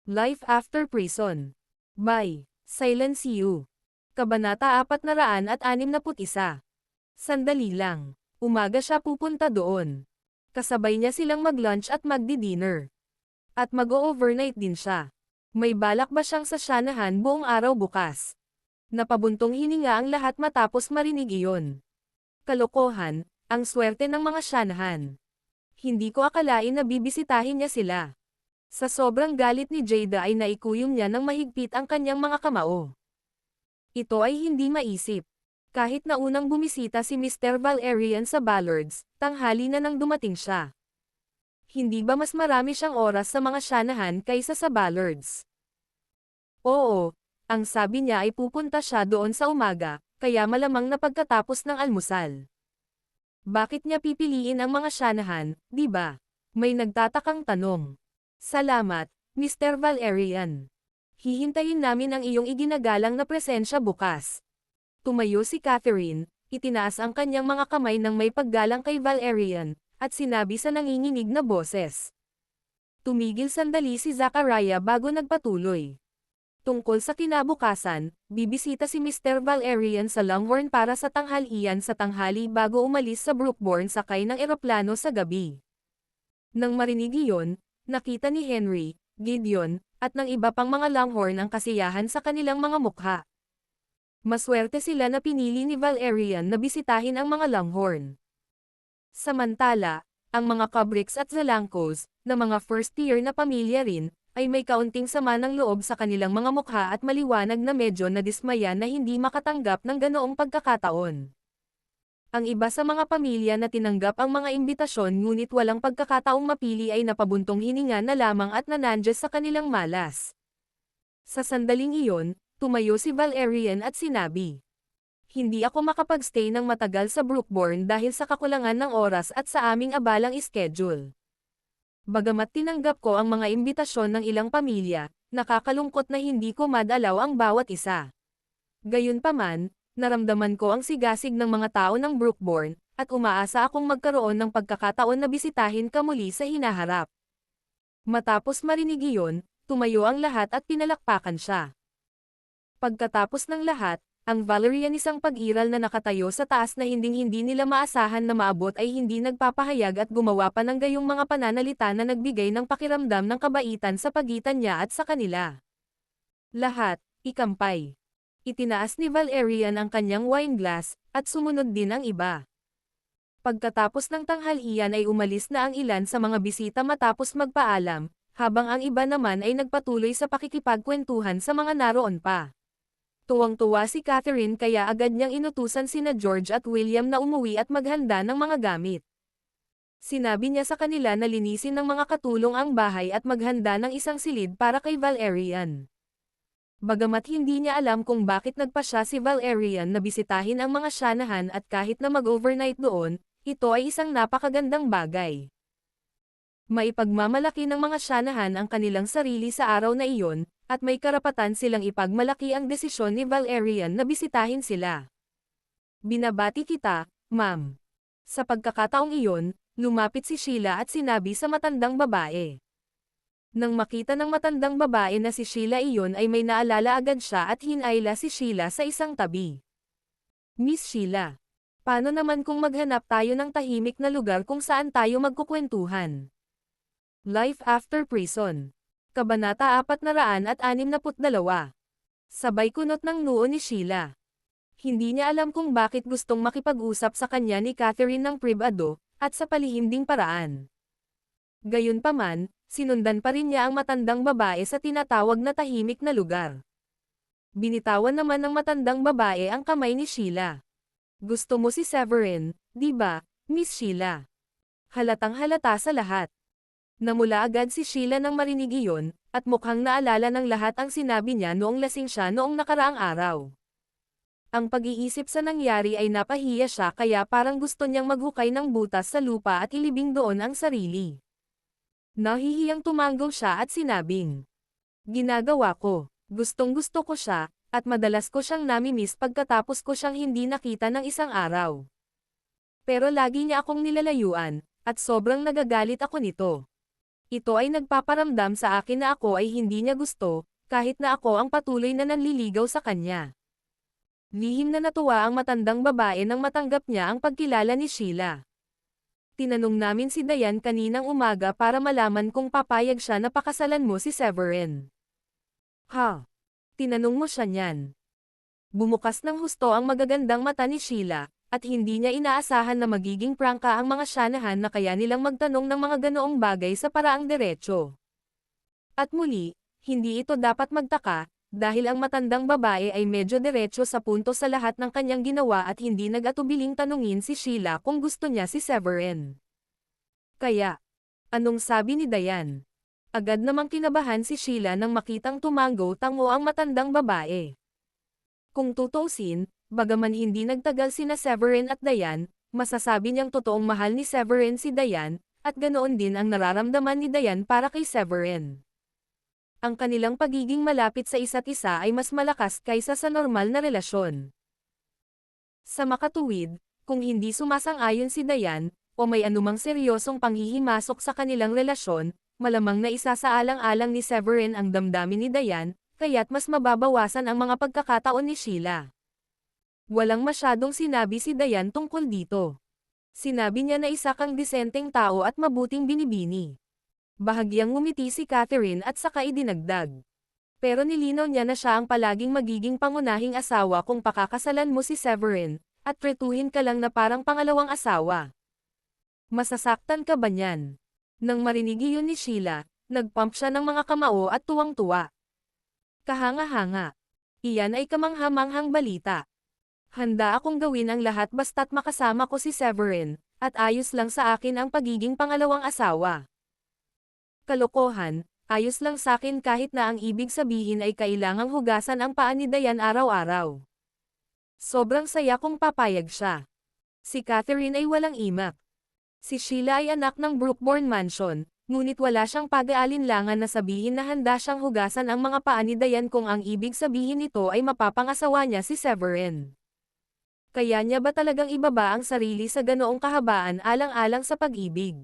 Life After Prison. By Silence You. Kabanata 461. Sandali lang. Umaga siya pupunta doon. Kasabay niya silang mag-lunch at magdi-dinner. At mag-o-overnight din siya. May balak ba siyang sasyanahan buong araw bukas? Napabuntong hininga ang lahat matapos marinig iyon. Kalokohan, ang swerte ng mga syanahan. Hindi ko akalain na bibisitahin niya sila. Sa sobrang galit ni Jada ay naikuyom niya ng mahigpit ang kanyang mga kamao. Ito ay hindi maisip. Kahit na unang bumisita si Mr. Valerian sa Ballards, tanghali na nang dumating siya. Hindi ba mas marami siyang oras sa mga syanahan kaysa sa Ballards? Oo, ang sabi niya ay pupunta siya doon sa umaga, kaya malamang na pagkatapos ng almusal. Bakit niya pipiliin ang mga syanahan, di ba? May nagtatakang tanong. Salamat, Mr. Valerian. Hihintayin namin ang iyong iginagalang na presensya bukas. Tumayo si Catherine, itinaas ang kanyang mga kamay ng may paggalang kay Valerian, at sinabi sa nanginginig na boses. Tumigil sandali si Zachariah bago nagpatuloy. Tungkol sa kinabukasan, bibisita si Mr. Valerian sa Longhorn para sa tanghalian sa tanghali bago umalis sa Brookbourne sakay ng eroplano sa gabi. Nang marinig iyon, nakita ni Henry, Gideon, at ng iba pang mga Longhorn ang kasiyahan sa kanilang mga mukha. Maswerte sila na pinili ni Valerian na bisitahin ang mga Longhorn. Samantala, ang mga Kubricks at Zalankos, na mga first-year na pamilya rin, ay may kaunting sama ng loob sa kanilang mga mukha at maliwanag na medyo nadismaya na hindi makatanggap ng ganoong pagkakataon. Ang iba sa mga pamilya na tinanggap ang mga imbitasyon ngunit walang pagkakataong mapili ay napabuntong hininga na lamang at nanandyas sa kanilang malas. Sa sandaling iyon, tumayo si Valerian at sinabi, hindi ako makapagstay ng matagal sa Brookbourne dahil sa kakulangan ng oras at sa aming abalang schedule. Bagamat tinanggap ko ang mga imbitasyon ng ilang pamilya, nakakalungkot na hindi ko madalaw ang bawat isa. Gayunpaman, naramdaman ko ang sigasig ng mga tao ng Brookbourne, at umaasa akong magkaroon ng pagkakataon na bisitahin ka muli sa hinaharap. Matapos marinig iyon, tumayo ang lahat at pinalakpakan siya. Pagkatapos ng lahat, ang Valerian isang pag-iral na nakatayo sa taas na hinding-hindi nila maasahan na maabot ay hindi nagpapahayag at gumawa pa ng gayong mga pananalita na nagbigay ng pakiramdam ng kabaitan sa pagitan niya at sa kanila. Lahat, ikampay. Itinaas ni Valerian ang kanyang wine glass, at sumunod din ang iba. Pagkatapos ng tanghalian ay umalis na ang ilan sa mga bisita matapos magpaalam, habang ang iba naman ay nagpatuloy sa pakikipagkwentuhan sa mga naroon pa. Tuwang-tuwa si Catherine kaya agad niyang inutusan sina George at William na umuwi at maghanda ng mga gamit. Sinabi niya sa kanila na linisin ng mga katulong ang bahay at maghanda ng isang silid para kay Valerian. Bagamat hindi niya alam kung bakit nagpa siya si Valerian na bisitahin ang mga syanahan at kahit na mag-overnight doon, ito ay isang napakagandang bagay. Maipagmamalaki ng mga syanahan ang kanilang sarili sa araw na iyon, at may karapatan silang ipagmalaki ang desisyon ni Valerian na bisitahin sila. Binabati kita, ma'am. Sa pagkakataong iyon, lumapit si Sheila at sinabi sa matandang babae. Nang makita ng matandang babae na si Sheila iyon ay may naalala agad siya at hinayla si Sheila sa isang tabi. Miss Sheila, paano naman kung maghanap tayo ng tahimik na lugar kung saan tayo magkukwentuhan? Life After Prison. Kabanata 462. Sabay kunot ng noo ni Sheila. Hindi niya alam kung bakit gustong makipag-usap sa kanya ni Catherine ng pribado, at sa palihimding paraan. Gayunpaman, sinundan pa rin niya ang matandang babae sa tinatawag na tahimik na lugar. Binitawan naman ng matandang babae ang kamay ni Sheila. Gusto mo si Severin, di ba, Miss Sheila? Halatang halata sa lahat. Namula agad si Sheila nang marinig iyon, at mukhang naalala ng lahat ang sinabi niya noong lasing siya noong nakaraang araw. Ang pag-iisip sa nangyari ay napahiya siya kaya parang gusto niyang maghukay ng butas sa lupa at ilibing doon ang sarili. Nahihiyang tumango siya at sinabing, ginagawa ko, gustong-gusto ko siya, at madalas ko siyang nami-miss pagkatapos ko siyang hindi nakita ng isang araw. Pero lagi niya akong nilalayuan, at sobrang nagagalit ako nito. Ito ay nagpaparamdam sa akin na ako ay hindi niya gusto, kahit na ako ang patuloy na nanliligaw sa kanya. Lihim na natuwa ang matandang babae nang matanggap niya ang pagkilala ni Sheila. Tinanong namin si Dayan kaninang umaga para malaman kung papayag siya na pakasalan mo si Severin. Ha? Tinanong mo siya niyan. Bumukas ng husto ang magagandang mata ni Sheila, at hindi niya inaasahan na magiging prangka ang mga syanahan na kaya nilang magtanong ng mga ganoong bagay sa paraang diretso. At muli, hindi ito dapat magtaka, dahil ang matandang babae ay medyo diretso sa punto sa lahat ng kanyang ginawa at hindi nag-atubiling tanungin si Sheila kung gusto niya si Severin. Kaya, anong sabi ni Dayan? Agad namang kinabahan si Sheila nang makitang tumango-tango ang matandang babae. Kung tutuusin, bagaman hindi nagtagal sina Severin at Dayan, masasabi niyang totoong mahal ni Severin si Dayan, at ganoon din ang nararamdaman ni Dayan para kay Severin. Ang kanilang pagiging malapit sa isa't isa ay mas malakas kaysa sa normal na relasyon. Sa makatuwid, kung hindi sumasang-ayon si Dayan, o may anumang seryosong panghihimasok sa kanilang relasyon, malamang na isasaalang-alang ni Severin ang damdamin ni Dayan, kaya't mas mababawasan ang mga pagkakataon ni Sheila. Walang masyadong sinabi si Dayan tungkol dito. Sinabi niya na isa kang disenteng tao at mabuting binibini. Bahagyang ngumiti si Catherine at saka idinagdag. Pero nilinaw niya na siya ang palaging magiging pangunahing asawa kung pakakasalan mo si Severin, at tretuhin ka lang na parang pangalawang asawa. Masasaktan ka ba niyan? Nang marinig iyon ni Sheila, nagpump siya ng mga kamao at tuwang-tuwa. Kahanga-hanga. Iyan ay kamangha-manghang balita. Handa akong gawin ang lahat basta't makasama ko si Severin, at ayos lang sa akin ang pagiging pangalawang asawa. Kalokohan, ayos lang sakin kahit na ang ibig sabihin ay kailangang hugasan ang paa ni Dayan araw-araw. Sobrang saya kung papayag siya. Si Catherine ay walang imak. Si Sheila ay anak ng Brookbourne Mansion, ngunit wala siyang pag-aalinlangan na sabihin na handa siyang hugasan ang mga paa ni Dayan kung ang ibig sabihin nito ay mapapangasawa niya si Severin. Kaya niya ba talagang ibaba ang sarili sa ganoong kahabaan alang-alang sa pag-ibig?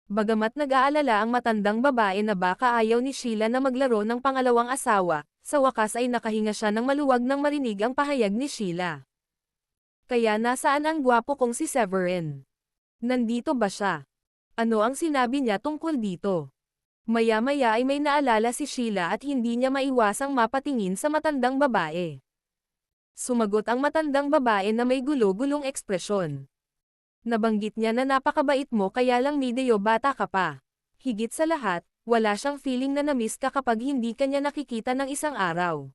Bagamat nag-aalala ang matandang babae na baka ayaw ni Sheila na maglaro ng pangalawang asawa, sa wakas ay nakahinga siya ng maluwag nang marinig ang pahayag ni Sheila. Kaya nasaan ang gwapo kong si Severin? Nandito ba siya? Ano ang sinabi niya tungkol dito? Maya-maya ay may naalala si Sheila at hindi niya maiwasang mapatingin sa matandang babae. Sumagot ang matandang babae na may gulo-gulong ekspresyon. Nabanggit niya na napakabait mo kaya lang medyo bata ka pa. Higit sa lahat, wala siyang feeling na namiss ka kapag hindi ka niya nakikita ng isang araw.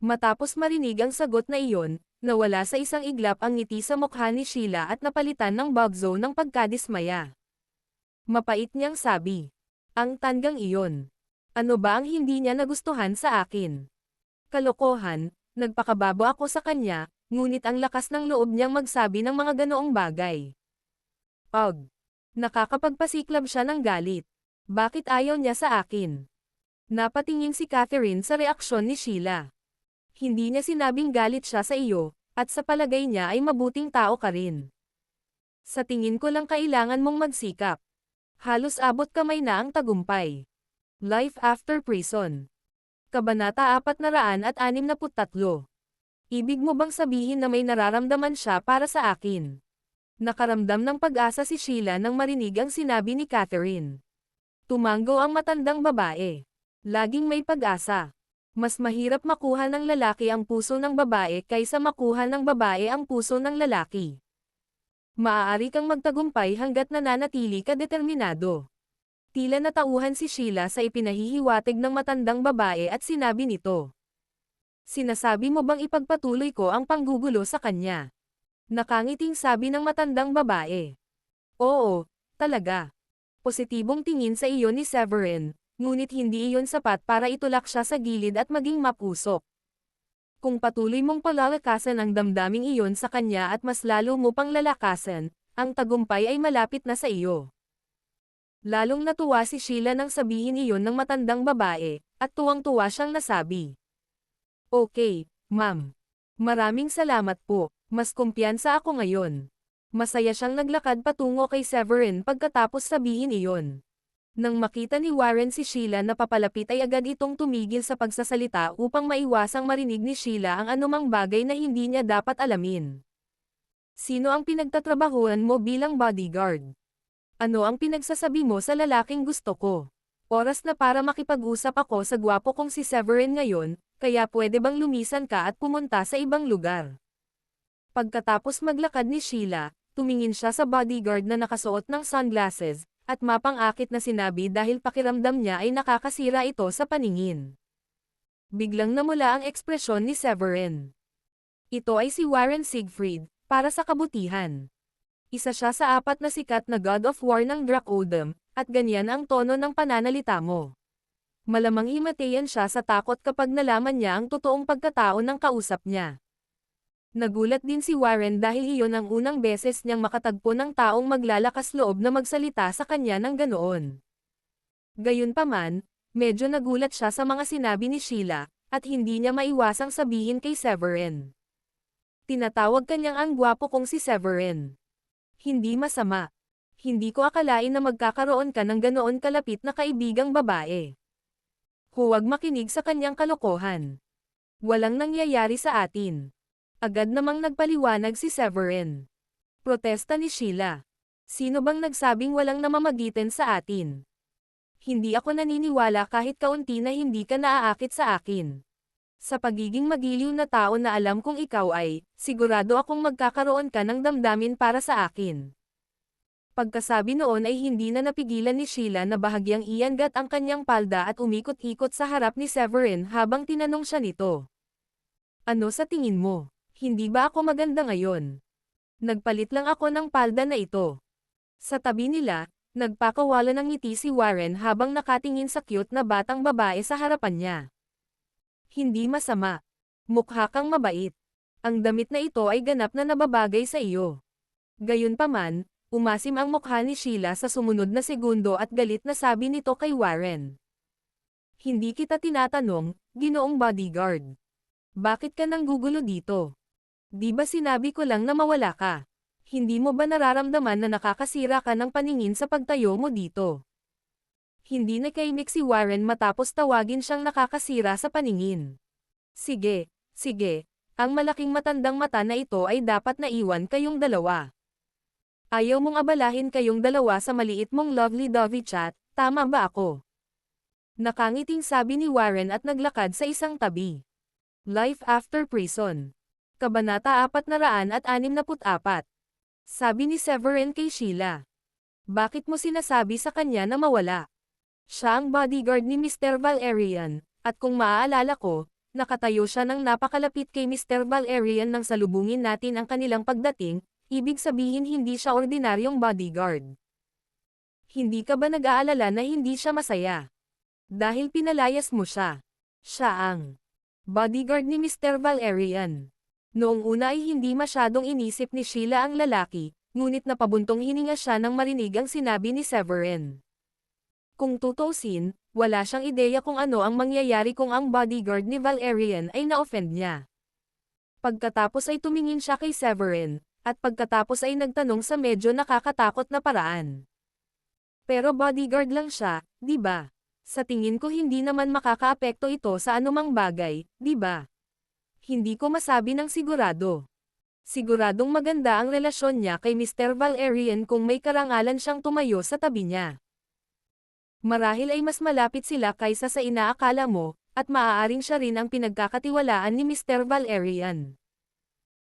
Matapos marinig ang sagot na iyon, nawala sa isang iglap ang ngiti sa mukha ni Sheila at napalitan ng bugzo ng pagkadismaya. Mapait niyang sabi. Ang tandang iyon. Ano ba ang hindi niya nagustuhan sa akin? Kalokohan. Nagpakababo ako sa kanya, ngunit ang lakas ng loob niyang magsabi ng mga ganoong bagay. Nakakapagpasiklab siya ng galit. Bakit ayaw niya sa akin? Napatingin si Catherine sa reaksyon ni Sheila. Hindi niya sinabing galit siya sa iyo, at sa palagay niya ay mabuting tao ka rin. Sa tingin ko lang kailangan mong magsikap. Halos abot kamay na ang tagumpay. Life after prison. Kabanata 463. Ibig mo bang sabihin na may nararamdaman siya para sa akin? Nakaramdam ng pag-asa si Sheila nang marinig ang sinabi ni Catherine. Tumango ang matandang babae. Laging may pag-asa. Mas mahirap makuha ng lalaki ang puso ng babae kaysa makuha ng babae ang puso ng lalaki. Maaari kang magtagumpay hanggat nananatili ka determinado. Tila natauhan si Sheila sa ipinahihiwatig ng matandang babae at sinabi nito. Sinasabi mo bang ipagpatuloy ko ang panggugulo sa kanya? Nakangiting sabi ng matandang babae. Oo, talaga. Positibong tingin sa iyo ni Severin, ngunit hindi iyon sapat para itulak siya sa gilid at maging mapusok. Kung patuloy mong palalakasan ang damdaming iyon sa kanya at mas lalo mo pang lalakasan, ang tagumpay ay malapit na sa iyo. Lalong natuwa si Sheila nang sabihin iyon ng matandang babae, at tuwang-tuwa siyang nasabi. Okay, ma'am. Maraming salamat po, mas kumpiyansa ako ngayon. Masaya siyang naglakad patungo kay Severin pagkatapos sabihin iyon. Nang makita ni Warren si Sheila na papalapit ay agad itong tumigil sa pagsasalita upang maiwasang marinig ni Sheila ang anumang bagay na hindi niya dapat alamin. Sino ang pinagtatrabahuan mo bilang bodyguard? Ano ang pinagsasabi mo sa lalaking gusto ko? Oras na para makipag-usap ako sa gwapo kong si Severin ngayon, kaya pwede bang lumisan ka at pumunta sa ibang lugar? Pagkatapos maglakad ni Sheila, tumingin siya sa bodyguard na nakasuot ng sunglasses, at mapang-akit na sinabi dahil pakiramdam niya ay nakakasira ito sa paningin. Biglang namula ang ekspresyon ni Severin. Ito ay si Warren Siegfried, para sa kabutihan. Isa siya sa 4 na sikat na God of War ng Drakodom, at ganyan ang tono ng pananalita mo. Malamang himatayan siya sa takot kapag nalaman niya ang totoong pagkatao ng kausap niya. Nagulat din si Warren dahil iyon ang unang beses niyang makatagpo ng taong maglalakas loob na magsalita sa kanya ng ganoon. Gayunpaman, medyo nagulat siya sa mga sinabi ni Sheila, at hindi niya maiwasang sabihin kay Severin. Tinatawag kanyang ang gwapo kong si Severin. Hindi masama. Hindi ko akalain na magkakaroon ka ng ganoon kalapit na kaibigang babae. Huwag makinig sa kanyang kalokohan. Walang nangyayari sa atin. Agad namang nagpaliwanag si Severin. Protesta ni Sheila. Sino bang nagsabing walang namamagitan sa atin? Hindi ako naniniwala kahit kaunti na hindi ka naaakit sa akin. Sa pagiging magiliw na tao na alam kong ikaw ay, sigurado akong magkakaroon ka ng damdamin para sa akin. Pagkasabi noon ay hindi na napigilan ni Sheila na bahagyang iangat ang kanyang palda at umikot-ikot sa harap ni Severin habang tinanong siya nito. Ano sa tingin mo? Hindi ba ako maganda ngayon? Nagpalit lang ako ng palda na ito. Sa tabi nila, nagpakawala ng ngiti si Warren habang nakatingin sa cute na batang babae sa harapan niya. Hindi masama. Mukha kang mabait. Ang damit na ito ay ganap na nababagay sa iyo. Gayunpaman, umasim ang mukha ni Sheila sa sumunod na segundo at galit na sabi nito kay Warren. Hindi kita tinatanong, ginoong bodyguard. Bakit ka nanggugulo dito? Di ba sinabi ko lang na mawala ka? Hindi mo ba nararamdaman na nakakasira ka ng paningin sa pagtayo mo dito? Hindi nakaimik si Warren matapos tawagin siyang nakakasira sa paningin. Sige, sige, ang malaking matandang mata na ito ay dapat naiwan kayong dalawa. Ayaw mong abalahin kayong dalawa sa maliit mong lovely-dovey chat, tama ba ako? Nakangiting sabi ni Warren at naglakad sa isang tabi. Life after prison. Kabanata 464. Sabi ni Severin kay Sheila. Bakit mo sinasabi sa kanya na mawala? Siya ang bodyguard ni Mr. Valerian, at kung maaalala ko, nakatayo siya ng napakalapit kay Mr. Valerian nang salubungin natin ang kanilang pagdating, ibig sabihin hindi siya ordinaryong bodyguard. Hindi ka ba nag-aalala na hindi siya masaya? Dahil pinalayas mo siya. Siya ang bodyguard ni Mr. Valerian. Noong una ay hindi masyadong inisip ni Sheila ang lalaki, ngunit napabuntong hininga siya nang marinig ang sinabi ni Severin. Kung tutuusin, wala siyang ideya kung ano ang mangyayari kung ang bodyguard ni Valerian ay na-offend niya. Pagkatapos ay tumingin siya kay Severin, at pagkatapos ay nagtanong sa medyo nakakatakot na paraan. Pero bodyguard lang siya, di ba? Sa tingin ko hindi naman makakaapekto ito sa anumang bagay, di ba? Hindi ko masabi ng sigurado. Siguradong maganda ang relasyon niya kay Mr. Valerian kung may karangalan siyang tumayo sa tabi niya. Marahil ay mas malapit sila kaysa sa inaakala mo, at maaaring siya rin ang pinagkakatiwalaan ni Mr. Valerian.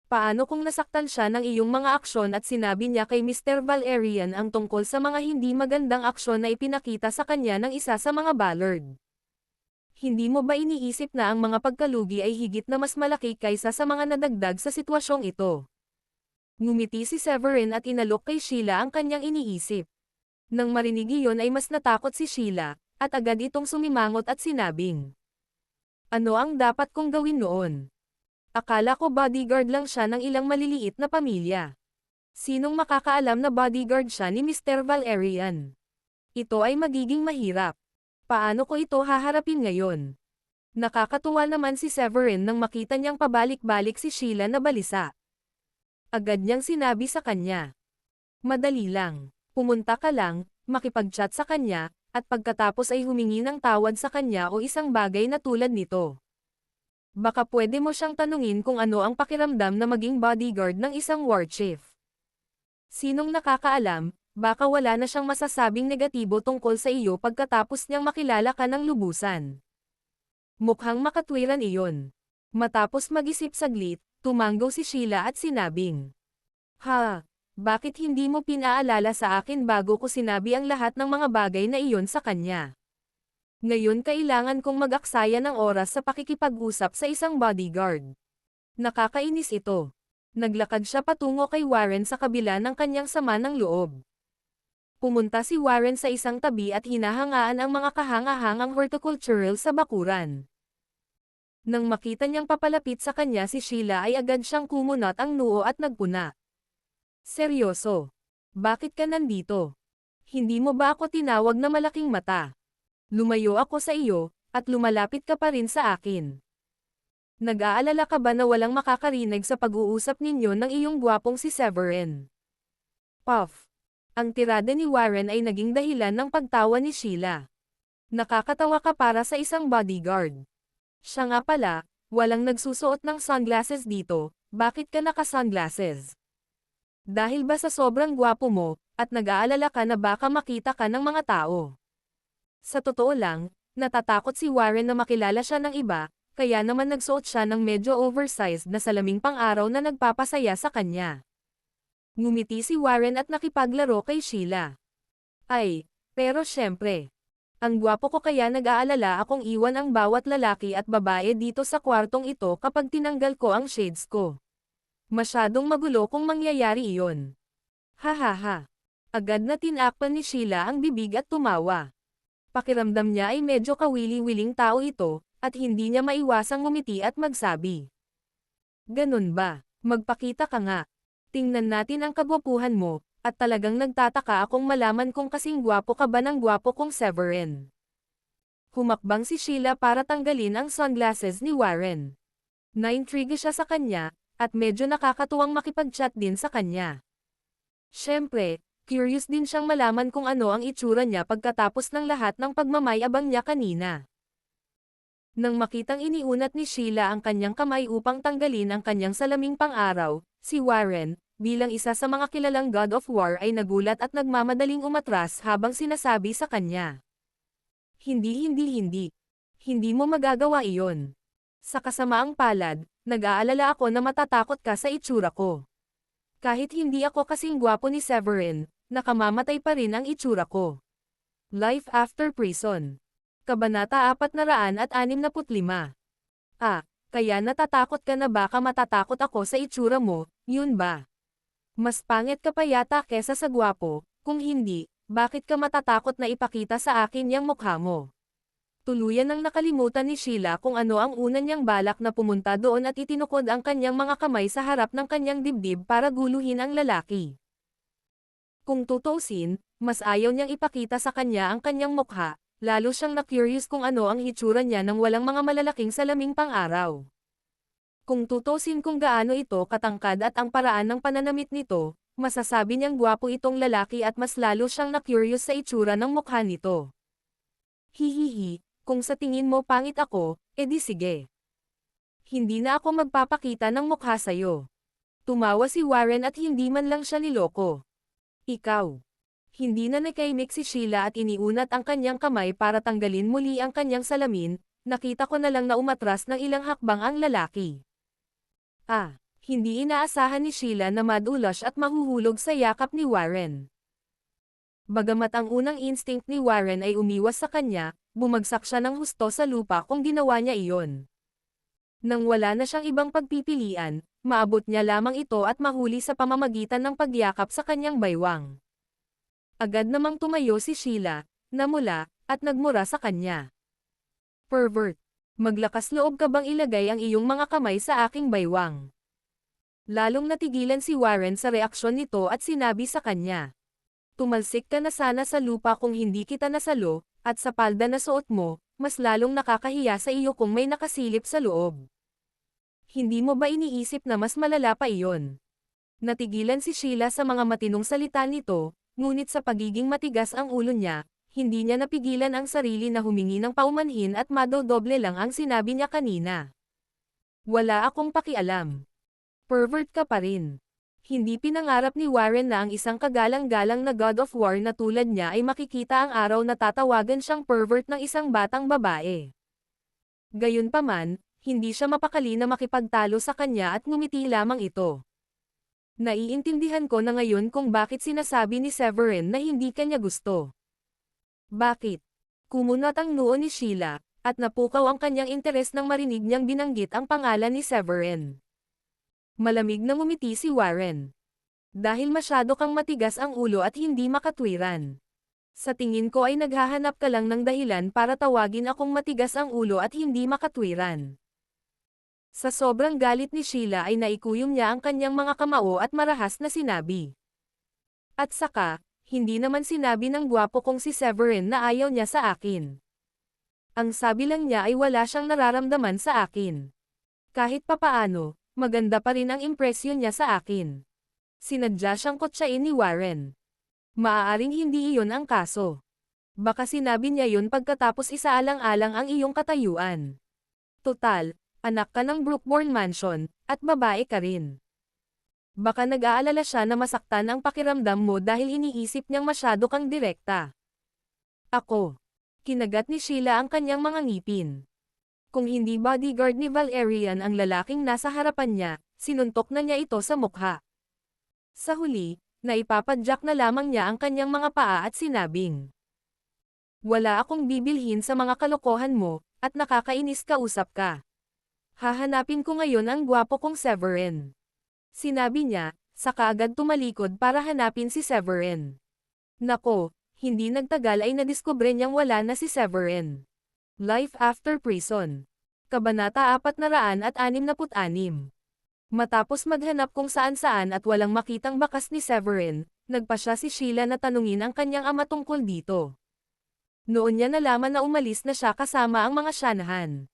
Paano kung nasaktan siya ng iyong mga aksyon at sinabi niya kay Mr. Valerian ang tungkol sa mga hindi magandang aksyon na ipinakita sa kanya ng isa sa mga Ballard? Hindi mo ba iniisip na ang mga pagkalugi ay higit na mas malaki kaysa sa mga nadagdag sa sitwasyong ito? Ngumiti si Severin at inalok kay Sheila ang kanyang iniisip. Nang marinig iyon ay mas natakot si Sheila, at agad itong sumimangot at sinabing, ano ang dapat kong gawin noon? Akala ko bodyguard lang siya ng ilang maliliit na pamilya. Sinong makakaalam na bodyguard siya ni Mr. Valerian? Ito ay magiging mahirap. Paano ko ito haharapin ngayon? Nakakatuwa naman si Severin nang makita niyang pabalik-balik si Sheila na balisa. Agad niyang sinabi sa kanya. Madali lang. Pumunta ka lang, makipag-chat sa kanya, at pagkatapos ay humingi ng tawad sa kanya o isang bagay na tulad nito. Baka pwede mo siyang tanungin kung ano ang pakiramdam na maging bodyguard ng isang war chief. Sinong nakakaalam, baka wala na siyang masasabing negatibo tungkol sa iyo pagkatapos niyang makilala ka ng lubusan. Mukhang makatwiran iyon. Matapos mag-isip saglit, tumanggo si Sheila at sinabing, "Ha, bakit hindi mo pinaalala sa akin bago ko sinabi ang lahat ng mga bagay na iyon sa kanya? Ngayon kailangan kong mag-aksaya ng oras sa pakikipag-usap sa isang bodyguard." Nakakainis ito. Naglakad siya patungo kay Warren sa kabila ng kanyang sama ng loob. Pumunta si Warren sa isang tabi at hinahangaan ang mga kahangahangang horticultural sa bakuran. Nang makita niyang papalapit sa kanya si Sheila ay agad siyang kumunat ang noo at nagpuna. "Seryoso? Bakit ka nandito? Hindi mo ba ako tinawag na malaking mata? Lumayo ako sa iyo, at lumalapit ka pa rin sa akin. Nag-aalala ka ba na walang makakarinig sa pag-uusap ninyo ng iyong gwapong si Severin?" Puff. Ang tirada ni Warren ay naging dahilan ng pagtawa ni Sheila. "Nakakatawa ka para sa isang bodyguard. Siya nga pala, walang nagsusuot ng sunglasses dito, bakit ka naka-sunglasses? Dahil ba sa sobrang gwapo mo, at nag-aalala ka na baka makita ka ng mga tao?" Sa totoo lang, natatakot si Warren na makilala siya ng iba, kaya naman nagsuot siya ng medyo oversized na salaming pang-araw na nagpapasaya sa kanya. Ngumiti si Warren at nakipaglaro kay Sheila. "Ay, pero syempre. Ang gwapo ko kaya nag-aalala akong iwan ang bawat lalaki at babae dito sa kwartong ito kapag tinanggal ko ang shades ko. Masyadong magulo kung mangyayari iyon." "Ha. Agad na tinakpan ni Sheila ang bibig at tumawa. Pakiramdam niya ay medyo kawili-wiling tao ito, at hindi niya maiwasang ngumiti at magsabi, "Ganun ba? Magpakita ka nga. Tingnan natin ang kagwapuhan mo, at talagang nagtataka akong malaman kung kasing gwapo ka ba ng gwapo kong Severin." Humakbang si Sheila para tanggalin ang sunglasses ni Warren. Naintriga siya sa kanya, at medyo nakakatuwang makipag-chat din sa kanya. Siyempre, curious din siyang malaman kung ano ang itsura niya pagkatapos ng lahat ng pagmamayabang niya kanina. Nang makitang iniunat ni Sheila ang kanyang kamay upang tanggalin ang kanyang salaming pang-araw, si Warren, bilang isa sa mga kilalang God of War ay nagulat at nagmamadaling umatras habang sinasabi sa kanya, Hindi. Hindi mo magagawa iyon. Sa kasamaang palad, nag-aalala ako na matatakot ka sa itsura ko. Kahit hindi ako kasing gwapo ni Severin, nakamamatay pa rin ang itsura ko." Life After Prison. Kabanata 465. Kaya natatakot ka na baka matatakot ako sa itsura mo, yun ba? Mas pangit ka pa yata kesa sa gwapo, kung hindi, bakit ka matatakot na ipakita sa akin yang mukha mo? Tuluyan nang nakalimutan ni Sheila kung ano ang una niyang balak na pumunta doon at itinukod ang kanyang mga kamay sa harap ng kanyang dibdib para guluhin ang lalaki. Kung tutuusin, mas ayaw niyang ipakita sa kanya ang kanyang mukha, lalo siyang na-curious kung ano ang hitsura niya nang walang mga malalaking salaming pang-araw. Kung tutuusin kung gaano ito katangkad at ang paraan ng pananamit nito, masasabi niyang gwapo itong lalaki at mas lalo siyang na-curious sa itsura ng mukha nito. Hihihi, kung sa tingin mo pangit ako, edi sige. Hindi na ako magpapakita ng mukha sa'yo. Tumawa si Warren at hindi man lang siya niloko. "Ikaw." Hindi na nakaimik si Sheila at iniunat ang kanyang kamay para tanggalin muli ang kanyang salamin, nakita ko na lang na umatras ng ilang hakbang ang lalaki. Hindi inaasahan ni Sheila na madulas at mahuhulog sa yakap ni Warren. Bagamat ang unang instinct ni Warren ay umiwas sa kanya, bumagsak siya ng husto sa lupa kung ginawa niya iyon. Nang wala na siyang ibang pagpipilian, maabot niya lamang ito at mahuli sa pamamagitan ng pagyakap sa kanyang baywang. Agad namang tumayo si Sheila, namula, at nagmura sa kanya. "Pervert! Maglakas loob ka bang ilagay ang iyong mga kamay sa aking baywang?" Lalong natigilan si Warren sa reaksyon nito at sinabi sa kanya, "Tumalsik ka na sana sa lupa kung hindi kita nasalo, at sa palda na suot mo, mas lalong nakakahiya sa iyo kung may nakasilip sa loob. Hindi mo ba iniisip na mas malala pa iyon?" Natigilan si Sheila sa mga matinong salita nito, ngunit sa pagiging matigas ang ulo niya, hindi niya napigilan ang sarili na humingi ng paumanhin at madodoble lang ang sinabi niya kanina. Wala akong pakialam. Pervert ka pa rin. Hindi pinangarap ni Warren na ang isang kagalang-galang na God of War na tulad niya ay makikita ang araw na tatawagan siyang pervert ng isang batang babae. Gayunpaman, hindi siya mapakali na makipagtalo sa kanya at ngumiti lamang ito. Naiintindihan ko na ngayon kung bakit sinasabi ni Severin na hindi kanya gusto. Bakit? Kumunat ang noo ni Sheila, at napukaw ang kanyang interes nang marinig niyang binanggit ang pangalan ni Severin. Malamig na ngumiti si Warren. Dahil masyado kang matigas ang ulo at hindi makatwiran. Sa tingin ko ay naghahanap ka lang ng dahilan para tawagin akong matigas ang ulo at hindi makatwiran. Sa sobrang galit ni Sheila ay naikuyom niya ang kanyang mga kamao at marahas na sinabi. At saka, hindi naman sinabi ng gwapo kong si Severin na ayaw niya sa akin. Ang sabi lang niya ay wala siyang nararamdaman sa akin. Kahit papaano, maganda pa rin ang impresyon niya sa akin. Sinadya siyang kotsain ni Warren. Maaaring hindi iyon ang kaso. Baka sinabi niya yun pagkatapos isaalang-alang ang iyong katayuan. Total, anak ka ng Brookbourne Mansion, at babae ka rin. Baka nag-aalala siya na masaktan ang pakiramdam mo dahil iniisip niyang masyado kang direkta. Ako. Kinagat ni Sheila ang kanyang mga ngipin. Kung hindi bodyguard ni Valerian ang lalaking nasa harapan niya, sinuntok na niya ito sa mukha. Sa huli, naipapadyak na lamang niya ang kanyang mga paa at sinabing, wala akong bibilhin sa mga kalokohan mo, at nakakainis kausap ka. Hahanapin ko ngayon ang gwapo kong Severin. Sinabi niya, saka agad tumalikod para hanapin si Severin. Nako, hindi nagtagal ay nadiskubre niyang wala na si Severin. Life After Prison. Kabanata 466. Matapos maghanap kung saan-saan at walang makitang bakas ni Severin, nagpasya si Sheila na tanungin ang kanyang ama tungkol dito. Noon niya nalaman na umalis na siya kasama ang mga Shanahan.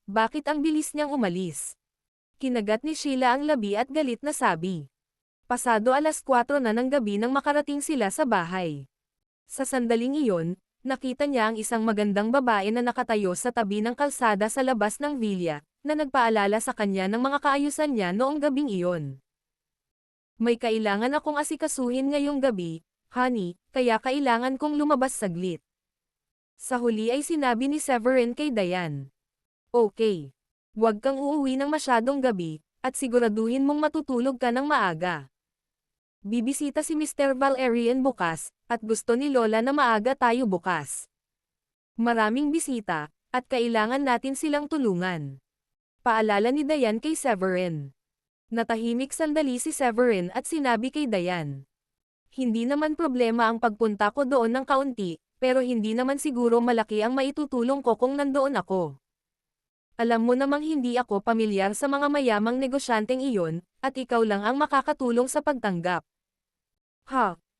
Bakit ang bilis niyang umalis? Kinagat ni Sheila ang labi at galit na sabi. Pasado 4:00 na ng gabi nang makarating sila sa bahay. Sa sandaling iyon, nakita niya ang isang magandang babae na nakatayo sa tabi ng kalsada sa labas ng villa, na nagpaalala sa kanya ng mga kaayusan niya noong gabing iyon. May kailangan akong asikasuhin ngayong gabi, honey, kaya kailangan kong lumabas saglit. Sa huli ay sinabi ni Severin kay Diane. Okay. Huwag kang uuwi ng masyadong gabi, at siguraduhin mong matutulog ka ng maaga. Bibisita si Mr. Valerian bukas, at gusto ni Lola na maaga tayo bukas. Maraming bisita, at kailangan natin silang tulungan. Paalala ni Diane kay Severin. Natahimik sandali si Severin at sinabi kay Diane. Hindi naman problema ang pagpunta ko doon ng kaunti, pero hindi naman siguro malaki ang maitutulong ko kung nandoon ako. Alam mo namang hindi ako pamilyar sa mga mayamang negosyanteng iyon, at ikaw lang ang makakatulong sa pagtanggap.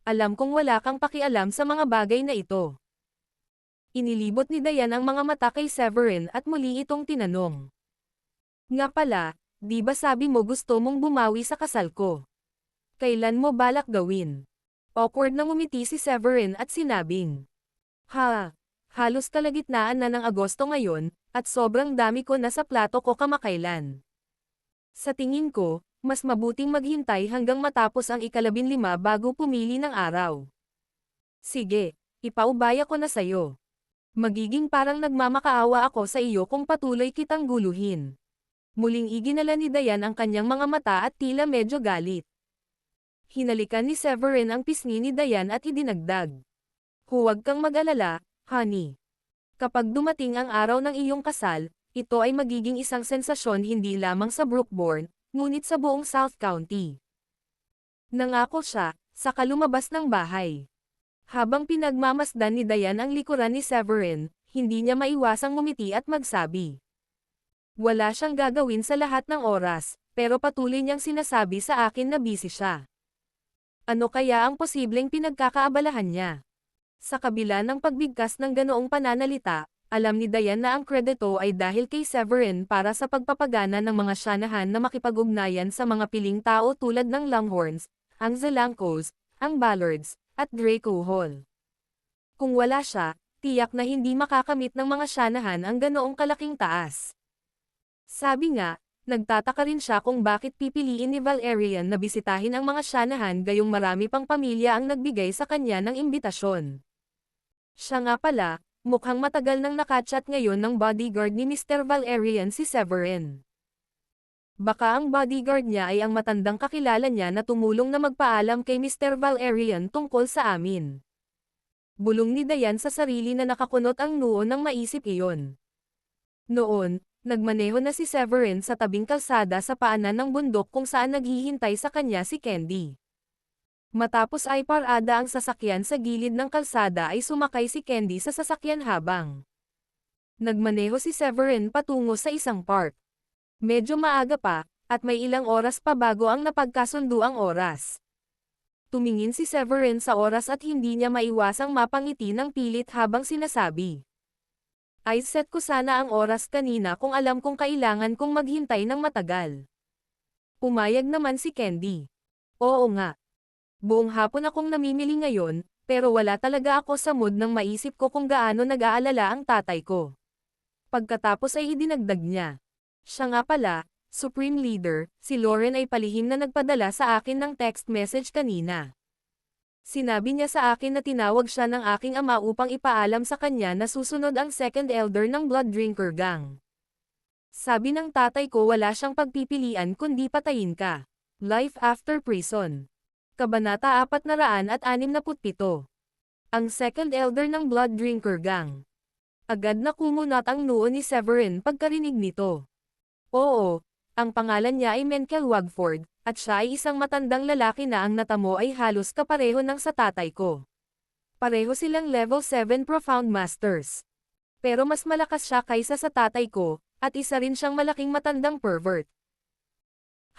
Alam kong wala kang pakialam sa mga bagay na ito. Inilibot ni Diane ang mga mata kay Severin at muli itong tinanong. Nga pala, di ba sabi mo gusto mong bumawi sa kasal ko? Kailan mo balak gawin? Awkward na ngumiti si Severin at sinabing. Halos kalagitnaan na ng Agosto ngayon, at sobrang dami ko na sa plato ko kamakailan. Sa tingin ko, mas mabuting maghintay hanggang matapos ang 15 bago pumili ng araw. Sige, ipaubaya ko na sayo. Magiging parang nagmamakaawa ako sa iyo kung patuloy kitang guluhin. Muling iginala ni Diane ang kanyang mga mata at tila medyo galit. Hinalikan ni Severin ang pisngi ni Diane at idinagdag. Huwag kang mag-alala, honey. Kapag dumating ang araw ng iyong kasal, ito ay magiging isang sensasyon hindi lamang sa Brookbourne, ngunit sa buong South County. Nangako siya, saka lumabas ng bahay. Habang pinagmamasdan ni Diane ang likuran ni Severin, hindi niya maiwasang ngumiti at magsabi. Wala siyang gagawin sa lahat ng oras, pero patuloy niyang sinasabi sa akin na busy siya. Ano kaya ang posibleng pinagkakaabalahan niya? Sa kabila ng pagbigkas ng ganoong pananalita, alam ni Diane na ang kredito ay dahil kay Severin para sa pagpapagana ng mga Shanahan na makipag-ugnayan sa mga piling tao tulad ng Longhorns, ang Zelancos, ang Ballards, at Draco Hall. Kung wala siya, tiyak na hindi makakamit ng mga Shanahan ang ganoong kalaking taas. Sabi nga, nagtataka rin siya kung bakit pipiliin ni Valerian na bisitahin ang mga Shanahan gayong marami pang pamilya ang nagbigay sa kanya ng imbitasyon. Siya nga pala, mukhang matagal nang nakachat ngayon ng bodyguard ni Mr. Valerian si Severin. Baka ang bodyguard niya ay ang matandang kakilala niya na tumulong na magpaalam kay Mr. Valerian tungkol sa amin. Bulong ni Dayan sa sarili na nakakunot ang noo nang maisip iyon. Noon, nagmaneho na si Severin sa tabing kalsada sa paanan ng bundok kung saan naghihintay sa kanya si Candy. Matapos ay parada ang sasakyan sa gilid ng kalsada ay sumakay si Candy sa sasakyan habang nagmaneho si Severin patungo sa isang park. Medyo maaga pa, at may ilang oras pa bago ang napagkasundo ang oras. Tumingin si Severin sa oras at hindi niya maiwasang mapangiti ng pilit habang sinasabi. Ay set ko sana ang oras kanina kung alam kong kailangan kong maghintay ng matagal. Pumayag naman si Candy. Oo nga. Buong hapon akong namimili ngayon, pero wala talaga ako sa mood nang maisip ko kung gaano nag-aalala ang tatay ko. Pagkatapos ay idinagdag niya. Siya nga pala, Supreme Leader, si Lauren ay palihim na nagpadala sa akin ng text message kanina. Sinabi niya sa akin na tinawag siya ng aking ama upang ipaalam sa kanya na susunod ang second elder ng Blood Drinker Gang. Sabi ng tatay ko wala siyang pagpipilian kundi patayin ka. Life After Prison. Kabanata 467. Ang second elder ng Blood Drinker Gang. Agad na kumunat ang noo ni Severin pagkarinig nito. Oo, ang pangalan niya ay Menkel Wagford, at siya ay isang matandang lalaki na ang natamo ay halos kapareho ng sa tatay ko. Pareho silang level 7 Profound Masters. Pero mas malakas siya kaysa sa tatay ko, at isa rin siyang malaking matandang pervert.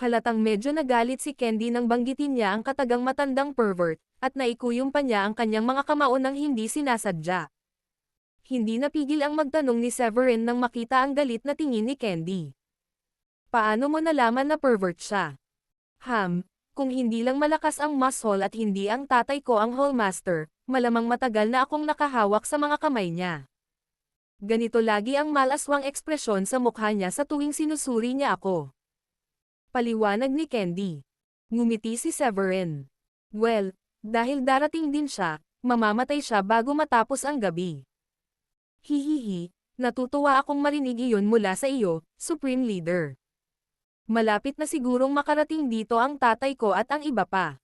Halatang medyo nagalit si Candy nang banggitin niya ang katagang matandang pervert, at naikuyom pa niya ang kanyang mga kamao nang hindi sinasadya. Hindi napigil ang magtanong ni Severin nang makita ang galit na tingin ni Candy. Paano mo nalaman na pervert siya? Kung hindi lang malakas ang muscle at hindi ang tatay ko ang hallmaster, malamang matagal na akong nakahawak sa mga kamay niya. Ganito lagi ang malaswang ekspresyon sa mukha niya sa tuwing sinusuri niya ako. Paliwanag ni Candy. Ngumiti si Severin. Well, dahil darating din siya, mamamatay siya bago matapos ang gabi. Hihihi, natutuwa akong marinig iyon mula sa iyo, Supreme Leader. Malapit na sigurong makarating dito ang tatay ko at ang iba pa.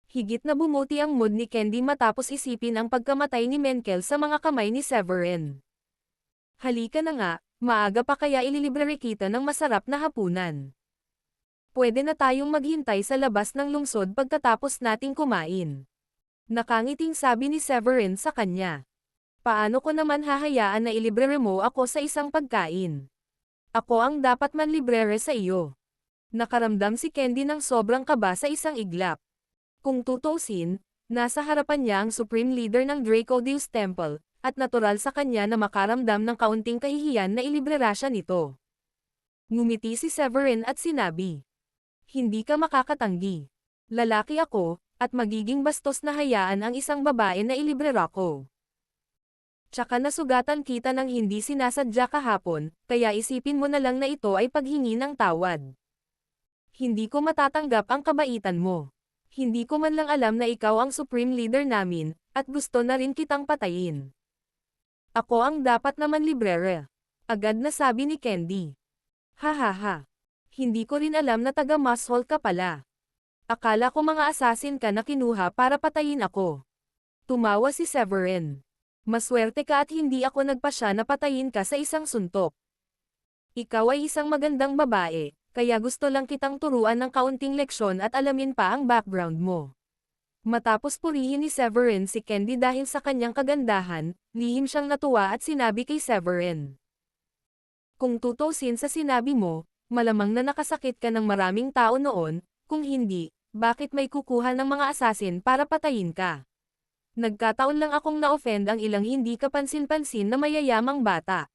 Higit na bumuti ang mood ni Candy matapos isipin ang pagkamatay ni Menkel sa mga kamay ni Severin. Halika na nga, maaga pa kaya ililibre kita ng masarap na hapunan. Pwede na tayong maghintay sa labas ng lungsod pagkatapos nating kumain. Nakangiting sabi ni Severin sa kanya. Paano ko naman hahayaan na ilibre mo ako sa isang pagkain? Ako ang dapat manlibrere sa iyo. Nakaramdam si Candy ng sobrang kaba sa isang iglap. Kung tutuusin, nasa harapan niya ang Supreme Leader ng Dracodeus Temple, at natural sa kanya na makaramdam ng kaunting kahihiyan na ilibrera siya nito. Ngumiti si Severin at sinabi. Hindi ka makakatanggi. Lalaki ako, at magiging bastos na hayaan ang isang babae na ilibrera ko. Tsaka nasugatan kita ng hindi sinasadya kahapon, kaya isipin mo na lang na ito ay paghingi ng tawad. Hindi ko matatanggap ang kabaitan mo. Hindi ko man lang alam na ikaw ang Supreme Leader namin, at gusto na rin kitang patayin. Ako ang dapat naman librere. Agad na sabi ni Candy. Hahaha. Hindi ko rin alam na taga-muscle ka pala. Akala ko mga assassin ka na kinuha para patayin ako. Tumawa si Severin. Maswerte ka at hindi ako nagpasya na patayin ka sa isang suntok. Ikaw ay isang magandang babae, kaya gusto lang kitang turuan ng kaunting leksyon at alamin pa ang background mo. Matapos purihin ni Severin si Candy dahil sa kanyang kagandahan, lihim siyang natuwa at sinabi kay Severin. Kung tutusin sa sinabi mo, malamang na nakasakit ka ng maraming tao noon, kung hindi, bakit may kukuha ng mga assassin para patayin ka? Nagkataon lang akong na-offend ang ilang hindi kapansin-pansin na mayayamang bata.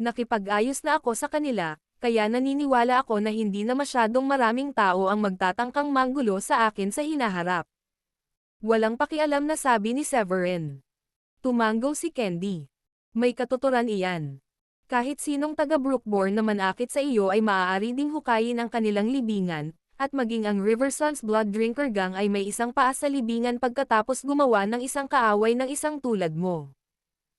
Nakipag-ayos na ako sa kanila, kaya naniniwala ako na hindi na masyadong maraming tao ang magtatangkang manggulo sa akin sa hinaharap. Walang pakialam na sabi ni Severin. Tumango si Candy. May katuturan iyan. Kahit sinong taga Brookborn na manakit sa iyo ay maaari ding hukayin ang kanilang libingan, at maging ang Riversons Blood Drinker Gang ay may isang paa sa libingan pagkatapos gumawa ng isang kaaway ng isang tulad mo.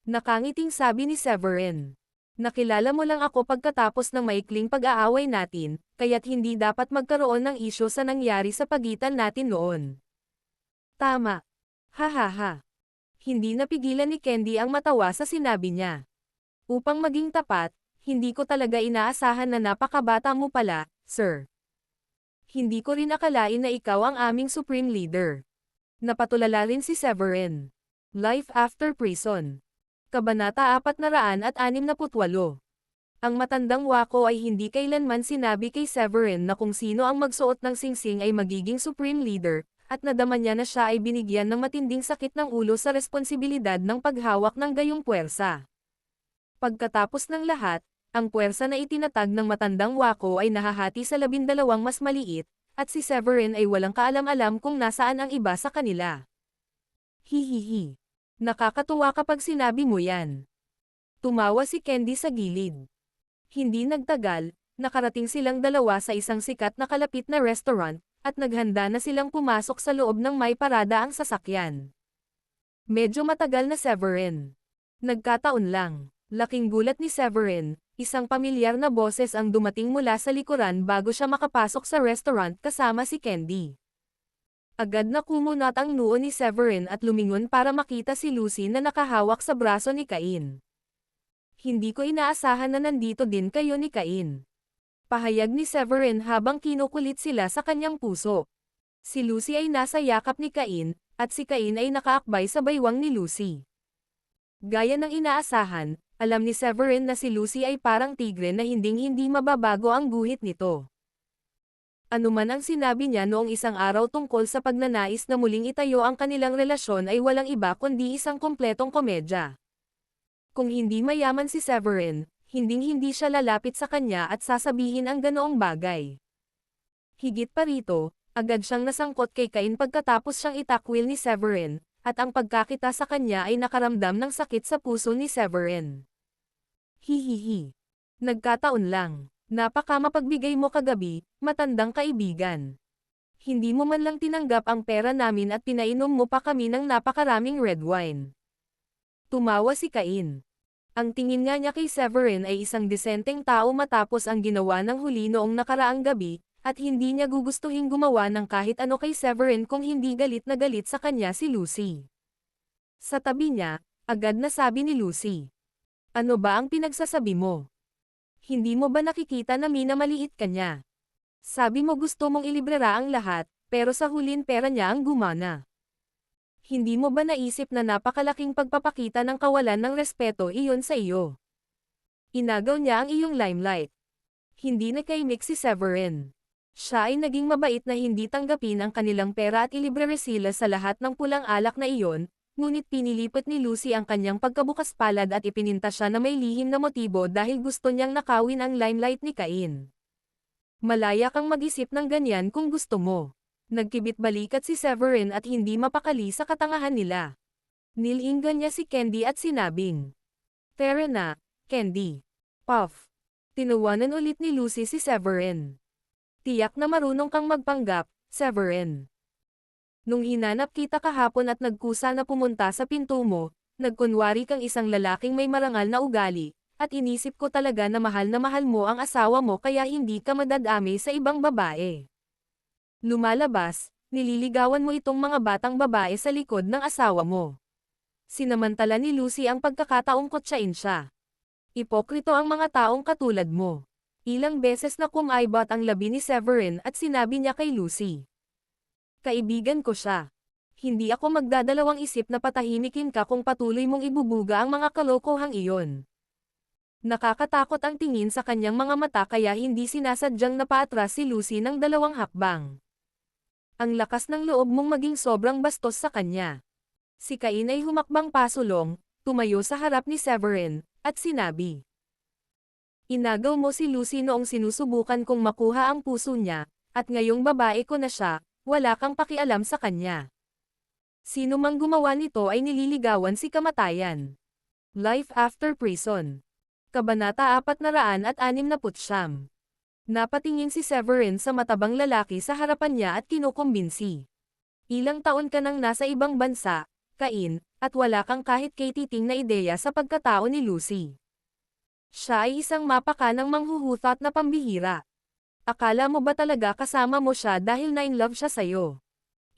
Nakangiting sabi ni Severin. Nakilala mo lang ako pagkatapos ng maikling pag-aaway natin, kaya't hindi dapat magkaroon ng isyo sa nangyari sa pagitan natin noon. Tama. Hahaha. Hindi napigilan ni Candy ang matawa sa sinabi niya. Upang maging tapat, hindi ko talaga inaasahan na napakabata mo pala, sir. Hindi ko rin akalain na ikaw ang aming Supreme Leader. Napatulala rin si Severin. Life After Prison. Kabanata 468. Ang matandang wako ay hindi kailanman sinabi kay Severin na kung sino ang magsuot ng singsing ay magiging Supreme Leader, at nadama niya na siya ay binigyan ng matinding sakit ng ulo sa responsibilidad ng paghawak ng gayong puwersa. Pagkatapos ng lahat, ang puwersa na itinatag ng matandang wako ay nahahati sa 12 mas maliit, at si Severin ay walang kaalam-alam kung nasaan ang iba sa kanila. Hihihi. Nakakatuwa kapag sinabi mo yan. Tumawa si Candy sa gilid. Hindi nagtagal, nakarating silang dalawa sa isang sikat na kalapit na restaurant, at naghanda na silang pumasok sa loob ng may parada ang sasakyan. Medyo matagal na Severin. Nagkataon lang. Laking gulat ni Severin, isang pamilyar na boses ang dumating mula sa likuran bago siya makapasok sa restaurant kasama si Candy. Agad na kumunat ang noo ni Severin at lumingon para makita si Lucy na nakahawak sa braso ni Cain. Hindi ko inaasahan na nandito din kayo ni Cain. Pahayag ni Severin habang kinukulit sila sa kanyang puso. Si Lucy ay nasa yakap ni Cain, at si Cain ay nakaakbay sa baywang ni Lucy. Gaya ng inaasahan, alam ni Severin na si Lucy ay parang tigre na hinding-hindi mababago ang guhit nito. Ano man ang sinabi niya noong isang araw tungkol sa pagnanais na muling itayo ang kanilang relasyon ay walang iba kundi isang kompletong komedya. Kung hindi mayaman si Severin, hinding-hindi siya lalapit sa kanya at sasabihin ang ganoong bagay. Higit pa rito, agad siyang nasangkot kay Cain pagkatapos siyang itakwil ni Severin, at ang pagkakita sa kanya ay nakaramdam ng sakit sa puso ni Severin. Hihihi. Nagkataon lang. Napakamapagbigay mo kagabi, matandang kaibigan. Hindi mo man lang tinanggap ang pera namin at pinainom mo pa kami ng napakaraming red wine. Tumawa si Cain. Ang tingin nga niya kay Severin ay isang disenteng tao matapos ang ginawa ng huli noong nakaraang gabi, at hindi niya gugustuhin gumawa ng kahit ano kay Severin kung hindi galit na galit sa kanya si Lucy. Sa tabi niya, agad na sabi ni Lucy. Ano ba ang pinagsasabi mo? Hindi mo ba nakikita na minamaliit ka niya? Sabi mo gusto mong ilibrera ang lahat, pero sa hulin pera niya ang gumana. Hindi mo ba naisip na napakalaking pagpapakita ng kawalan ng respeto iyon sa iyo? Inagaw niya ang iyong limelight. Hindi nakaimik si Severin. Siya ay naging mabait na hindi tanggapin ang kanilang pera at ilibrere sila sa lahat ng pulang alak na iyon, ngunit pinilipat ni Lucy ang kanyang pagkabukas palad at ipininta siya na may lihim na motibo dahil gusto niyang nakawin ang limelight ni Cain. Malaya kang mag-isip ng ganyan kung gusto mo. Nagkibit-balikat si Severin at hindi mapakali sa katangahan nila. Nilinggan niya si Candy at sinabing, Tara na, Candy. Puff. Tinawanan ulit ni Lucy si Severin. Tiyak na marunong kang magpanggap, Severin. Nung hinanap kita kahapon at nagkusa na pumunta sa pinto mo, nagkunwari kang isang lalaking may marangal na ugali, at inisip ko talaga na mahal mo ang asawa mo kaya hindi ka madadami sa ibang babae. Lumalabas, nililigawan mo itong mga batang babae sa likod ng asawa mo. Sinamantala ni Lucy ang pagkakataong kotsain siya. Ipokrito ang mga taong katulad mo. Ilang beses na kumaibot ang labi ni Severin at sinabi niya kay Lucy. Kaibigan ko siya. Hindi ako magdadalawang isip na patahimikin ka kung patuloy mong ibubuga ang mga kalokohang iyon. Nakakatakot ang tingin sa kanyang mga mata kaya hindi sinasadyang napaatras si Lucy ng 2 hakbang. Ang lakas ng loob mong maging sobrang bastos sa kanya. Si Cain ay humakbang pasulong, tumayo sa harap ni Severin, at sinabi. Inagaw mo si Lucy noong sinusubukan kong makuha ang puso niya, at ngayong babae ko na siya, wala kang pakialam sa kanya. Sino mang gumawa nito ay nililigawan si kamatayan. Life After Prison. Kabanata 469. Napatingin si Severin sa matabang lalaki sa harapan niya at kinukumbinsi. Ilang taon ka nang nasa ibang bansa, Cain, at wala kang kahit katiting na ideya sa pagkatao ni Lucy. Siya ay isang mapakanang manghuhutot na pambihira. Akala mo ba talaga kasama mo siya dahil na-in-love siya sa'yo?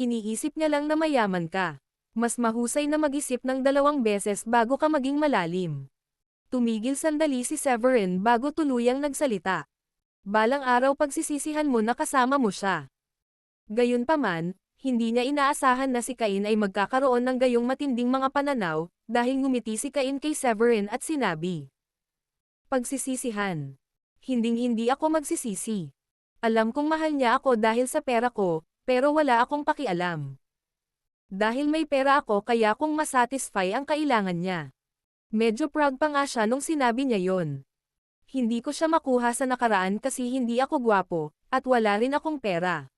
Iniisip niya lang na mayaman ka. Mas mahusay na mag-isip ng 2 beses bago ka maging malalim. Tumigil sandali si Severin bago tuluyang nagsalita. Balang araw pagsisisihan mo na kasama mo siya. Gayunpaman, hindi niya inaasahan na si Cain ay magkakaroon ng gayong matinding mga pananaw, dahil ngumiti si Cain kay Severin at sinabi. Pagsisisihan. Hinding-hindi ako magsisisi. Alam kong mahal niya ako dahil sa pera ko, pero wala akong pakialam. Dahil may pera ako kaya kong masatisfy ang kailangan niya. Medyo proud pa nga siya nung sinabi niya yon. Hindi ko siya makuha sa nakaraan kasi hindi ako gwapo, at wala rin akong pera.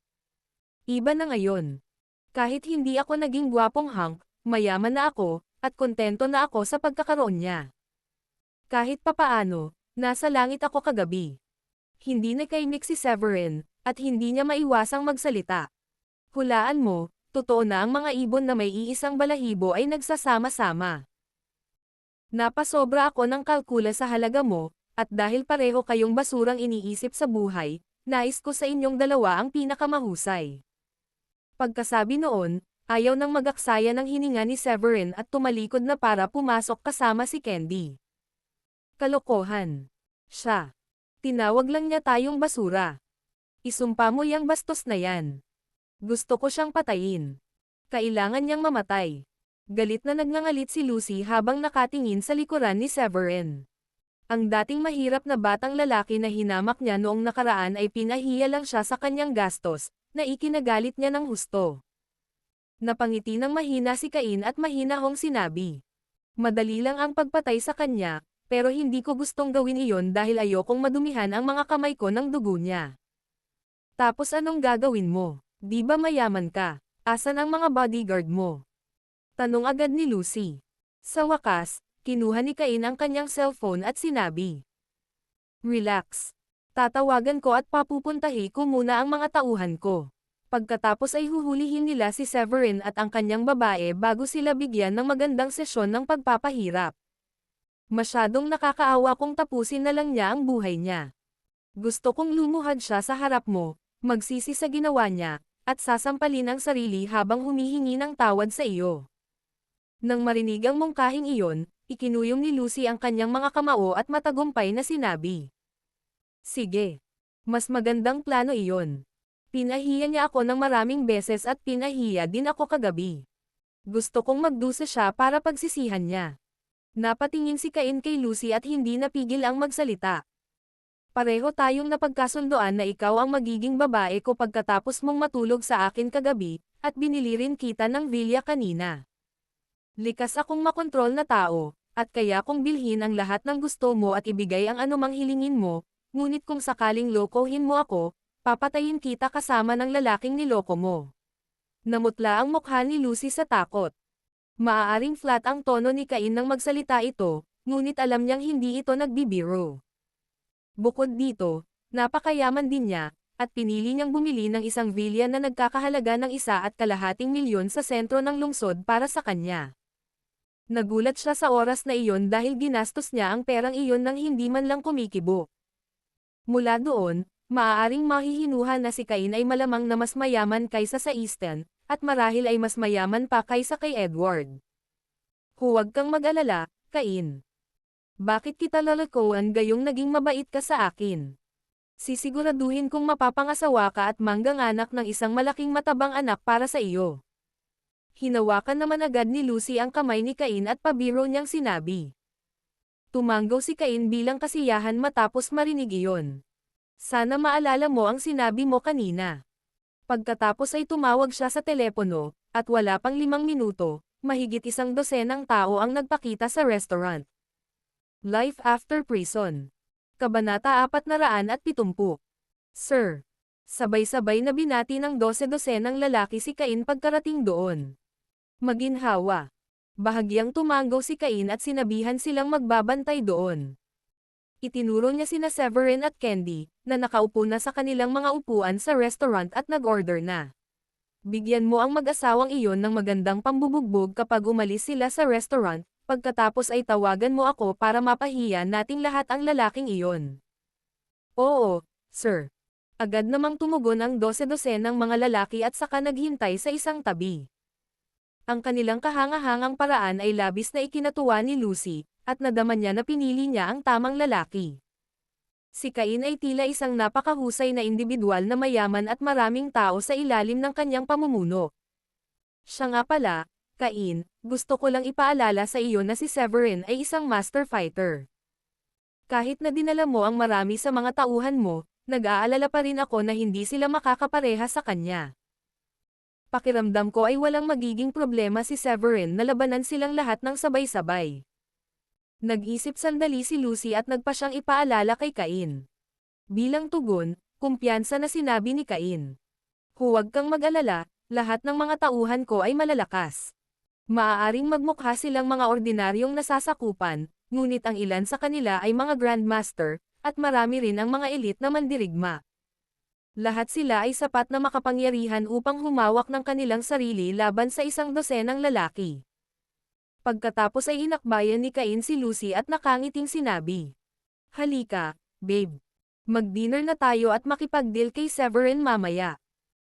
Iba na ngayon. Kahit hindi ako naging gwapong hunk, mayaman na ako, at kontento na ako sa pagkakaroon niya. Kahit papaano, nasa langit ako kagabi. Hindi nakaimik si Severin, at hindi niya maiwasang magsalita. Hulaan mo, totoo na ang mga ibon na may iisang balahibo ay nagsasama-sama. Napasobra ako ng kalkula sa halaga mo, at dahil pareho kayong basurang iniisip sa buhay, nais ko sa inyong dalawa ang pinakamahusay. Pagkasabi noon, ayaw nang magaksaya ng hininga ni Severin at tumalikod na para pumasok kasama si Candy. Kalokohan. Siya. Tinawag lang niya tayong basura. Isumpa mo yang bastos na yan. Gusto ko siyang patayin. Kailangan niyang mamatay. Galit na nagngangalit si Lucy habang nakatingin sa likuran ni Severin. Ang dating mahirap na batang lalaki na hinamak niya noong nakaraan ay pinahiya lang siya sa kanyang gastos, na ikinagalit niya ng husto. Napangiti ng mahina si Cain at mahinahong sinabi. Madali lang ang pagpatay sa kanya, pero hindi ko gustong gawin iyon dahil ayokong madumihan ang mga kamay ko ng dugo niya. Tapos anong gagawin mo? Di ba mayaman ka? Asan ang mga bodyguard mo? Tanong agad ni Lucy. Sa wakas, kinuha ni Cain ang kanyang cellphone at sinabi. Relax. Tatawagan ko at papupuntahi ko muna ang mga tauhan ko. Pagkatapos ay huhulihin nila si Severin at ang kanyang babae bago sila bigyan ng magandang sesyon ng pagpapahirap. Masyadong nakakaawa kung tapusin na lang niya ang buhay niya. Gusto kong lumuhad siya sa harap mo, magsisi sa ginawa niya, at sasampalin ang sarili habang humihingi ng tawad sa iyo. Nang marinig ang mungkahing iyon, ikinuyom ni Lucy ang kanyang mga kamao at matagumpay na sinabi. Sige. Mas magandang plano iyon. Pinahiya niya ako ng maraming beses at pinahiya din ako kagabi. Gusto kong magdusa siya para pagsisihan niya. Napatingin si Cain kay Lucy at hindi napigil ang magsalita. Pareho tayong napagkasundoan na ikaw ang magiging babae ko pagkatapos mong matulog sa akin kagabi, at binili rin kita ng villa kanina. Likas akong makontrol na tao, at kaya kong bilhin ang lahat ng gusto mo at ibigay ang anumang hilingin mo, ngunit kung sakaling lokohin mo ako, papatayin kita kasama ng lalaking niloko mo. Namutla ang mukha ni Lucy sa takot. Maaaring flat ang tono ni Cain nang magsalita ito, ngunit alam niyang hindi ito nagbibiro. Bukod dito, napakayaman din niya, at pinili niyang bumili ng isang villa na nagkakahalaga ng 1.2 milyon sa sentro ng lungsod para sa kanya. Nagulat siya sa oras na iyon dahil ginastos niya ang perang iyon nang hindi man lang kumikibo. Mula doon, maaaring mahihinuha na si Cain ay malamang na mas mayaman kaysa sa Easton, at marahil ay mas mayaman pa kaysa kay Edward. Huwag kang mag-alala, Cain. Bakit kita lalakoan gayong naging mabait ka sa akin? Sisiguraduhin kong mapapangasawa ka at mangganganak ng isang malaking matabang anak para sa iyo. Hinawakan naman agad ni Lucy ang kamay ni Cain at pabiro niyang sinabi. Tumanggaw si Cain bilang kasiyahan matapos marinig iyon. Sana maalala mo ang sinabi mo kanina. Pagkatapos ay tumawag siya sa telepono, at wala pang 5 minuto, mahigit 100 tao ang nagpakita sa restaurant. Life After Prison. Kabanata 470. Sir. Sabay-sabay na binati ng 12 ng lalaki si Cain pagkarating doon. Maginhawa. Bahagyang tumango si Cain at sinabihan silang magbabantay doon. Itinuro niya sina Severin at Candy, na nakaupo na sa kanilang mga upuan sa restaurant at nag-order na. Bigyan mo ang mag-asawang iyon ng magandang pambubugbog kapag umalis sila sa restaurant, pagkatapos ay tawagan mo ako para mapahiya nating lahat ang lalaking iyon. Oo, sir. Agad namang tumugon ang 12 ng mga lalaki at saka naghintay sa isang tabi. Ang kanilang kahanga-hangang paraan ay labis na ikinatuwa ni Lucy, at nadama niya na pinili niya ang tamang lalaki. Si Cain ay tila isang napakahusay na individual na mayaman at maraming tao sa ilalim ng kanyang pamumuno. Siya nga pala, Cain, gusto ko lang ipaalala sa iyo na si Severin ay isang master fighter. Kahit na dinala mo ang marami sa mga tauhan mo, nag-aalala pa rin ako na hindi sila makakapareha sa kanya. Pakiramdam ko ay walang magiging problema si Severin na labanan silang lahat ng sabay-sabay. Nag-isip sandali si Lucy at nagpa siyang ipaalala kay Cain. Bilang tugon, kumpiyansa na sinabi ni Cain. Huwag kang mag-alala, lahat ng mga tauhan ko ay malalakas. Maaaring magmukha silang mga ordinaryong nasasakupan, ngunit ang ilan sa kanila ay mga grandmaster, at marami rin ang mga elite na mandirigma. Lahat sila ay sapat na makapangyarihan upang humawak ng kanilang sarili laban sa 12 lalaki. Pagkatapos ay inakbayan ni Cain si Lucy at nakangiting sinabi. Halika, babe. Mag-dinner na tayo at makipag-deal kay Severin mamaya.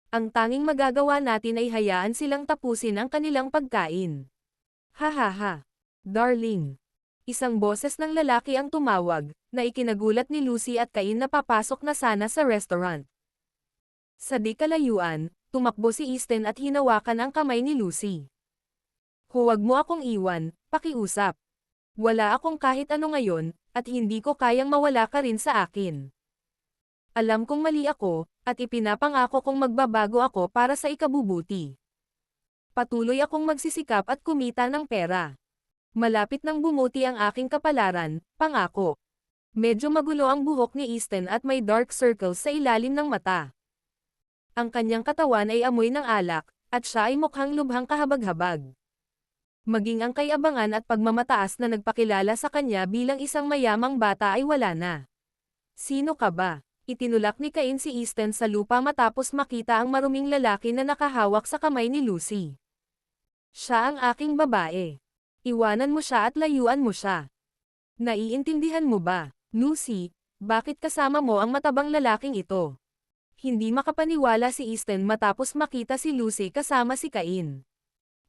Ang tanging magagawa natin ay hayaan silang tapusin ang kanilang pagkain. Hahaha. Darling. Isang boses ng lalaki ang tumawag, na ikinagulat ni Lucy at Cain na papasok na sana sa restaurant. Sa di kalayuan, tumakbo si Easton at hinawakan ang kamay ni Lucy. Huwag mo akong iwan, pakiusap. Wala akong kahit ano ngayon, at hindi ko kayang mawala ka rin sa akin. Alam kong mali ako, at ipinapangako kong magbabago ako para sa ikabubuti. Patuloy akong magsisikap at kumita ng pera. Malapit nang bumuti ang aking kapalaran, pangako. Medyo magulo ang buhok ni Easton at may dark circles sa ilalim ng mata. Ang kanyang katawan ay amoy ng alak, at siya ay mukhang lubhang kahabag-habag. Maging ang kayabangan at pagmamataas na nagpakilala sa kanya bilang isang mayamang bata ay wala na. Sino ka ba? Itinulak ni Cain si Easton sa lupa matapos makita ang maruming lalaki na nakahawak sa kamay ni Lucy. Siya ang aking babae. Iwanan mo siya at layuan mo siya. Naiintindihan mo ba, Lucy, bakit kasama mo ang matabang lalaking ito? Hindi makapaniwala si Easton matapos makita si Lucy kasama si Cain.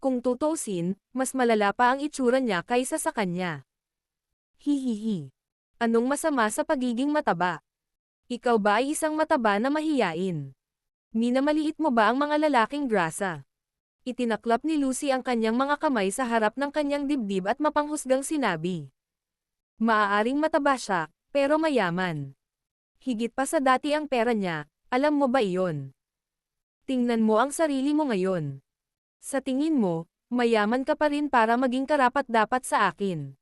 Kung tutuusin, mas malala pa ang itsura niya kaysa sa kanya. Hihihi. Anong masama sa pagiging mataba? Ikaw ba ay isang mataba na mahiyain? Minamaliit mo ba ang mga lalaking grasa? Itinaklap ni Lucy ang kanyang mga kamay sa harap ng kanyang dibdib at mapanghusgang sinabi. Maaaring mataba siya, pero mayaman. Higit pa sa dati ang pera niya. Alam mo ba iyon? Tingnan mo ang sarili mo ngayon. Sa tingin mo, mayaman ka pa rin para maging karapat-dapat sa akin.